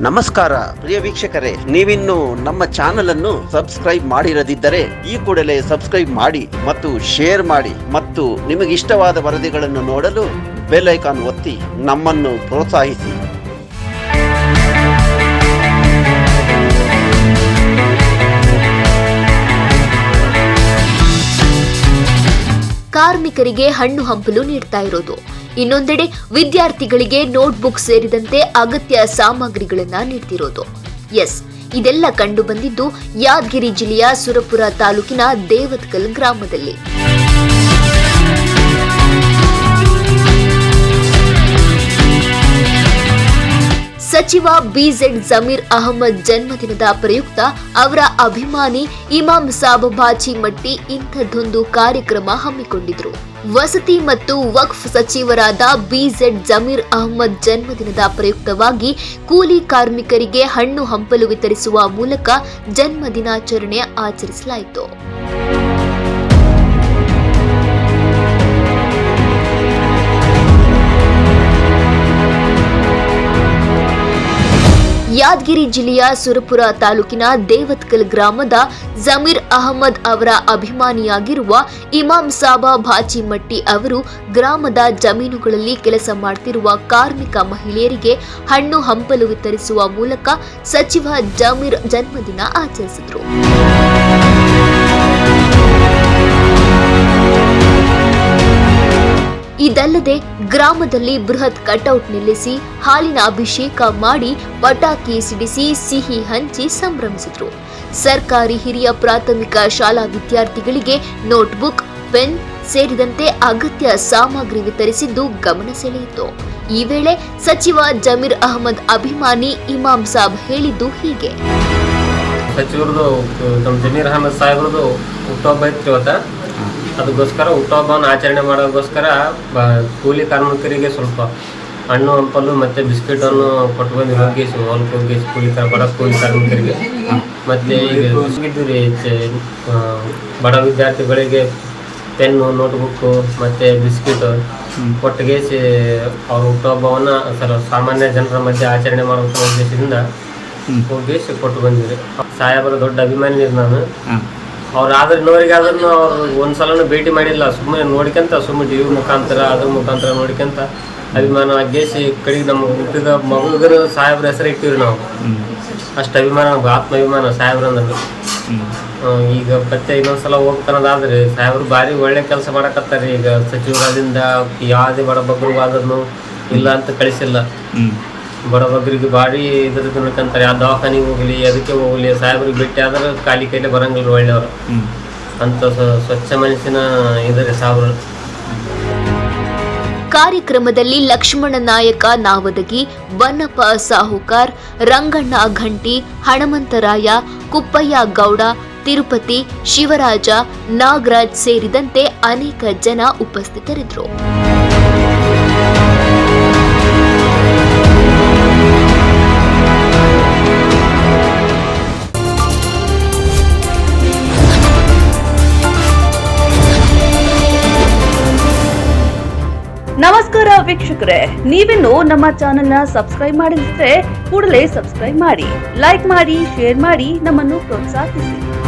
ನಮಸ್ಕಾರ ಪ್ರಿಯ ವೀಕ್ಷಕರೇ, ನೀವಿನ್ನು ನಮ್ಮ ಚಾನೆಲ್ ಅನ್ನು ಸಬ್ಸ್ಕ್ರೈಬ್ ಮಾಡಿರದಿದ್ದರೆ ಈ ಕೂಡಲೇ ಸಬ್ಸ್ಕ್ರೈಬ್ ಮಾಡಿ ಮತ್ತು ಶೇರ್ ಮಾಡಿ ಮತ್ತು ನಿಮಗಿಷ್ಟವಾದ ವರದಿಗಳನ್ನು ನೋಡಲು ಬೆಲ್ ಐಕಾನ್ ಒತ್ತಿ ನಮ್ಮನ್ನು ಪ್ರೋತ್ಸಾಹಿಸಿ. ಕಾರ್ಮಿಕರಿಗೆ ಹಣ್ಣು ಹಂಪಲು ನೀಡ್ತಾ ಇರೋದು, ಇನ್ನೊಂದೆಡೆ ವಿದ್ಯಾರ್ಥಿಗಳಿಗೆ ನೋಟ್ಬುಕ್ ಸೇರಿದಂತೆ ಅಗತ್ಯ ಸಾಮಗ್ರಿಗಳನ್ನ ನೀಡ್ತಿರೋದು. ಇದೆಲ್ಲ ಕಂಡು ಬಂದಿದ್ದು ಯಾದಗಿರಿ ಜಿಲ್ಲೆಯ ಸುರಪುರ ತಾಲೂಕಿನ ದೇವತ್ಕಲ್ ಗ್ರಾಮದಲ್ಲಿ. ಸಚಿವ ಬಿಜೆಡ್ ಜಮೀರ್ ಅಹಮದ್ ಜನ್ಮದಿನದ ಪ್ರಯುಕ್ತ ಅವರ ಅಭಿಮಾನಿ ಇಮಾಂ ಸಾಬ್ ಬಾಚಿ ಮಟ್ಟಿ ಇಂಥದ್ದೊಂದು ಕಾರ್ಯಕ್ರಮ ಹಮ್ಮಿಕೊಂಡಿದ್ರು. ವಸತಿ ಮತ್ತು ವಕ್ಫ್ ಸಚಿವರಾದ ಬಿಜೆಡ್ ಜಮೀರ್ ಅಹಮದ್ ಜನ್ಮದಿನದ ಪ್ರಯುಕ್ತವಾಗಿ ಕೂಲಿ ಕಾರ್ಮಿಕರಿಗೆ ಹಣ್ಣು ಹಂಪಲು ವಿತರಿಸುವ ಮೂಲಕ ಜನ್ಮದಿನಾಚರಣೆ ಆಚರಿಸಲಾಯಿತು. ಯಾದಗಿರಿ ಜಿಲ್ಲೆಯ ಸುರಪುರ ತಾಲೂಕಿನ ದೇವತ್ಕಲ್ ಗ್ರಾಮದ ಜಮೀರ್ ಅಹಮದ್ ಅವರ ಅಭಿಮಾನಿಯಾಗಿರುವ ಇಮಾಂ ಸಾಬಾ ಬಾಚಿ ಮಟ್ಟಿ ಅವರು ಗ್ರಾಮದ ಜಮೀನುಗಳಲ್ಲಿ ಕೆಲಸ ಮಾಡುತ್ತಿರುವ ಕಾರ್ಮಿಕ ಮಹಿಳೆಯರಿಗೆ ಹಣ್ಣು ಹಂಪಲು ವಿತರಿಸುವ ಮೂಲಕ ಸಚಿವ ಜಮೀರ್ ಜನ್ಮದಿನ ಆಚರಿಸಿದರು. ಇದಲ್ಲದೆ ಗ್ರಾಮದಲ್ಲಿ ಬೃಹತ್ ಕಟೌಟ್ ನಿಲ್ಲಿಸಿ ಹಾಲಿನ ಅಭಿಷೇಕ ಮಾಡಿ ಪಟಾಕಿ ಸಿಡಿಸಿ ಸಿಹಿ ಹಂಚಿ ಸಂಭ್ರಮಿಸಿದರು. ಸರ್ಕಾರಿ ಹಿರಿಯ ಪ್ರಾಥಮಿಕ ಶಾಲಾ ವಿದ್ಯಾರ್ಥಿಗಳಿಗೆ ನೋಟ್ಬುಕ್, ಪೆನ್ ಸೇರಿದಂತೆ ಅಗತ್ಯ ಸಾಮಗ್ರಿ ವಿತರಿಸಿದ್ದು ಗಮನ ಸೆಳೆಯಿತು. ಈ ವೇಳೆ ಸಚಿವ ಜಮೀರ್ ಅಹಮದ್ ಅಭಿಮಾನಿ ಇಮಾಂ ಸಾಬ್ ಹೇಳಿದ್ದು ಹೀಗೆ. ಸಚಿವರದು ಜಮೀರ್ ಅಹಮದ್ ಸಾಹೇಬ್ರದು ಹುಟ್ಟುಹಬ್ಬ ಇತ್ತು ಇವತ್ತು. ಅದಕ್ಕೋಸ್ಕರ ಹುಟ್ಟುಹಬ್ಬವನ್ನು ಆಚರಣೆ ಮಾಡೋದಕ್ಕೋಸ್ಕರ ಕೂಲಿ ಕಾರ್ಮಿಕರಿಗೆ ಸ್ವಲ್ಪ ಹಣ್ಣು ಹಂಪಲು ಮತ್ತು ಬಿಸ್ಕೆಟನ್ನು ಕೊಟ್ಟು ಬಂದು ಹೊಲಕ್ಕೆ ಕೂಲಿ ಕಾರ್ಮಿಕರಿಗೆ ಮತ್ತು ಈಗ ಬಡ ವಿದ್ಯಾರ್ಥಿಗಳಿಗೆ ಪೆನ್ನು, ನೋಟ್ಬುಕ್ಕು ಮತ್ತು ಬಿಸ್ಕಿಟು ಕೊಟ್ಟಿಗೆಸಿ ಅವ್ರ ಹುಟ್ಟುಹಬ್ಬವನ್ನು ಸಾಮಾನ್ಯ ಜನರ ಮಧ್ಯೆ ಆಚರಣೆ ಮಾಡುವಂಥ ಉದ್ದೇಶದಿಂದ ಹೋಗಿಸಿ ಕೊಟ್ಟು ಬಂದಿರಿ. ಸಾಹೇಬರ ದೊಡ್ಡ ಅಭಿಮಾನಿ ನಾನು. ಅವ್ರಾದ್ರೆ ಇನ್ನೋರಿಗಾದ್ರೂ ಅವ್ರು ಒಂದ್ಸಲನೂ ಭೇಟಿ ಮಾಡಿಲ್ಲ, ಸುಮ್ಮನೆ ನೋಡ್ಕೊಂತ ಸುಮ್ಮನೆ ಟಿವಿ ಮುಖಾಂತರ ಅದ್ರ ಮುಖಾಂತರ ನೋಡ್ಕೊಂತ ಅಭಿಮಾನ ಅಗ್ಗೇಸಿ ಕಡೆಗೆ ನಮ್ಮ ಹುಟ್ಟಿದ ಮಗುಗರ ಸಾಹೇಬ್ರ ಹೆಸರು ಇಟ್ಟಿವ್ರಿ ನಾವು. ಅಷ್ಟು ಅಭಿಮಾನ, ನಮ್ಗೆ ಆತ್ಮಾಭಿಮಾನ ಸಾಹೇಬ್ರಂದ್ರೆ. ಈಗ ಮತ್ತೆ ಇನ್ನೊಂದ್ಸಲ ಹೋಗ್ತಾನದಾದ್ರೆ ಸಾಹೇಬ್ರು ಭಾರಿ ಒಳ್ಳೆ ಕೆಲಸ ಮಾಡಕತ್ತಾರೆ. ಈಗ ಸಚಿವರಾದಿಂದ ಯಾವುದೇ ಬಡ ಬಗ್ಗರಿಗಾದ್ರೂ ಇಲ್ಲ ಅಂತ ಕಳಿಸಿಲ್ಲ. ಬಡಬಗ್ಗರಿಗೆ ಭಾರಿ ಇದ್ರದ್ದು ನೋಡ್ಕೊಂತಾರೆ. ಆ ದವಾಖಾನಿಗೆ ಹೋಗ್ಲಿ ಅದಕ್ಕೆ ಹೋಗ್ಲಿ ಸಾಹೇಬ್ರಿಗೆ ಭೇಟಿ ಆದ್ರೆ ಖಾಲಿ ಕೈಲಿ ಬರಂಗಿಲ್ಲ ಒಳ್ಳೆಯವರು ಅಂತ ಸ್ವಚ್ಛ ಮನಸ್ಸಿನ ಇದ್ದಾರೆ ಸಾಹೇಬ್ರು. ಕಾರ್ಯಕ್ರಮದಲ್ಲಿ ಲಕ್ಷ್ಮಣ ನಾಯಕ ನಾವದಗಿ, ಬನ್ನಪ್ಪ ಸಾಹುಕಾರ್, ರಂಗಣ್ಣ ಘಂಟಿ, ಹಣಮಂತರಾಯ, ಕುಪ್ಪಯ್ಯ ಗೌಡ, ತಿರುಪತಿ, ಶಿವರಾಜ, ನಾಗರಾಜ್ ಸೇರಿದಂತೆ ಅನೇಕ ಜನ ಉಪಸ್ಥಿತರಿದ್ದರು. ನಮಸ್ಕಾರ ವೀಕ್ಷಕರೇ, ನೀವಿನ್ನು ನಮ್ಮ ಚಾನೆಲ್ನ ಸಬ್ಸ್ಕ್ರೈಬ್ ಮಾಡಿದ್ರೆ ಕೂಡಲೇ ಸಬ್ಸ್ಕ್ರೈಬ್ ಮಾಡಿ, ಲೈಕ್ ಮಾಡಿ, ಶೇರ್ ಮಾಡಿ, ನಮ್ಮನ್ನು ಪ್ರೋತ್ಸಾಹಿಸಿ.